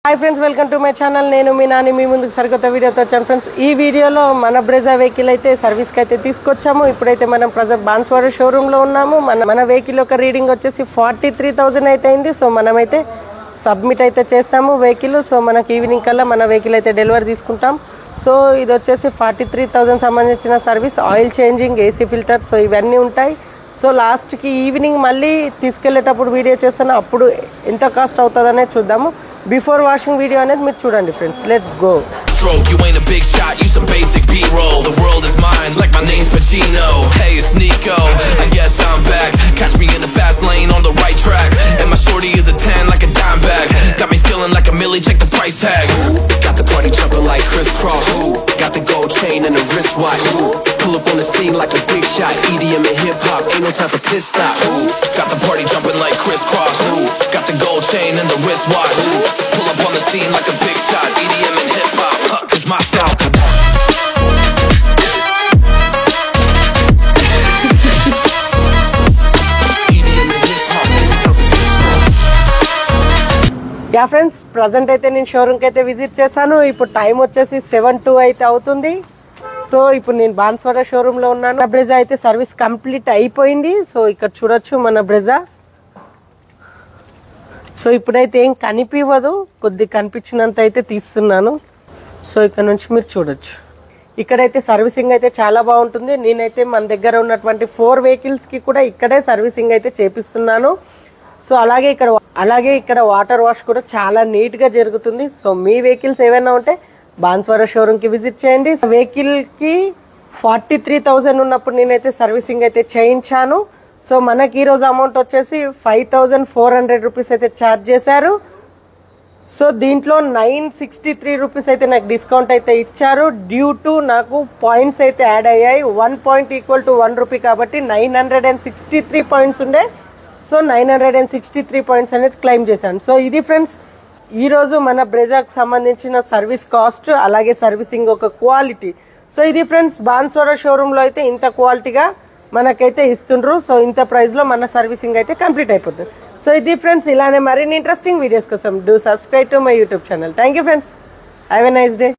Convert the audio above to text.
High friends welcome to my channel నేను మీ నాని మీ ముందుకు సరికొత్త వీడియోతో వచ్చాను ఫ్రెండ్స్। ఈ వీడియోలో మన బ్రెజా వెహికల్ అయితే సర్వీస్ కి అయితే తీసుకొచ్చాము। ఇప్పుడైతే మనం ప్రెజెంట్ బాన్స్వాడ షోరూమ్ లో ఉన్నాము। మన వెహికల్ యొక్క రీడింగ్ వచ్చేసి 43000 అయితే అయింది। సో మనమైతే సబ్మిట్ అయితే చేస్తాము వెహికల్। సో మనకి ఈవినింగ్ కల్లా మన వెహికల్ అయితే డెలివరీ తీసుకుంటాం। సో ఇది వచ్చేసి 43000 సంబంధించిన service, oil changing, AC filter, so ఇవన్నీ ఉంటాయి। సో లాస్ట్ కి ఈవినింగ్ మళ్ళీ తీసుకెళ్లేటప్పుడు వీడియో చేస్తాను, అప్పుడు ఎంత కాస్ట్ అవుతుందనే చూద్దాము। Before washing video అనేది మీరు చూడండి friends, let's go. Stroke, you ain't a big shot, you some basic B-roll. The world is mine, like my name's Pacino. Hey, it's Nico, I guess I'm back. Catch me in the fast lane on the right track. And my shorty is a 10 like a dime bag. Got me feeling like a millie, check the price tag. Got the party jumping like crisscross. Got the gold chain and the wristwatch. Pull up on the scene like a big shot. EDM and hip-hop, ain't no time for pit stops. Got the party jumping like crisscross. Got the gold chain and the wristwatch. Pull up on the scene like a big shot. EDM and hip-hop, cause my style. Yeah friends, present అయితే నేను షోరూమ్కి అయితే visit చేశాను। ఇప్పుడు time వచ్చేసి 7:02 అయితే అవుతుంది। So ఇప్పుడు నేను బాన్స్వాడ షోరూంలో ఉన్నాను। మన బ్రెజా అయితే సర్వీస్ కంప్లీట్ అయిపోయింది। సో ఇక్కడ చూడొచ్చు మన బ్రెజా। సో ఇప్పుడైతే ఏం కనిపించదు, కొద్ది కనిపించినంత అయితే తీస్తున్నాను। సో ఇక్కడ నుంచి మీరు చూడొచ్చు, ఇక్కడైతే సర్వీసింగ్ అయితే చాలా బాగుంటుంది। నేనైతే మన దగ్గర ఉన్నటువంటి 4 వెహికల్స్ కి కూడా ఇక్కడే సర్వీసింగ్ అయితే చేపిస్తున్నాను। సో అలాగే ఇక్కడ వాటర్ వాష్ కూడా చాలా నీట్ గా జరుగుతుంది। సో మీ వెహికల్స్ ఏమైనా ఉంటే బాన్స్వాడ షోరూమ్ కి విజిట్ చేయండి। వెహికల్ కి 43000 ఉన్నప్పుడు నేనైతే సర్వీసింగ్ అయితే చేయించాను। సో మనకి ఈ రోజు అమౌంట్ వచ్చేసి 5400 రూపీస్ అయితే ఛార్జ్ చేశారు। సో దీంట్లో 963 రూపీస్ అయితే నాకు డిస్కౌంట్ అయితే ఇచ్చారు। డ్యూ టు నాకు పాయింట్స్ అయితే యాడ్ అయ్యాయి। 1 పాయింట్ ఈక్వల్ టు 1 రూపీ కాబట్టి 963 పాయింట్స్ ఉండే। సో 963 పాయింట్స్ అనేది క్లెయిమ్ చేశాను। సో ఇది ఫ్రెండ్స్ ఈ రోజు మన బ్రెజాకు సంబంధించిన సర్వీస్ కాస్ట్, అలాగే సర్వీసింగ్ ఒక క్వాలిటీ। సో ఇది ఫ్రెండ్స్ బాన్స్వాడ షోరూమ్ లో అయితే ఇంత క్వాలిటీగా మనకైతే ఇస్తుండ్రు। సో ఇంత ప్రైస్ లో మన సర్వీసింగ్ అయితే కంప్లీట్ అయిపోతుంది। సో ఇది ఫ్రెండ్స్, ఇలానే మరిన్ని ఇంట్రెస్టింగ్ వీడియోస్ కోసం do subscribe to my YouTube channel. Thank you friends, have a nice day.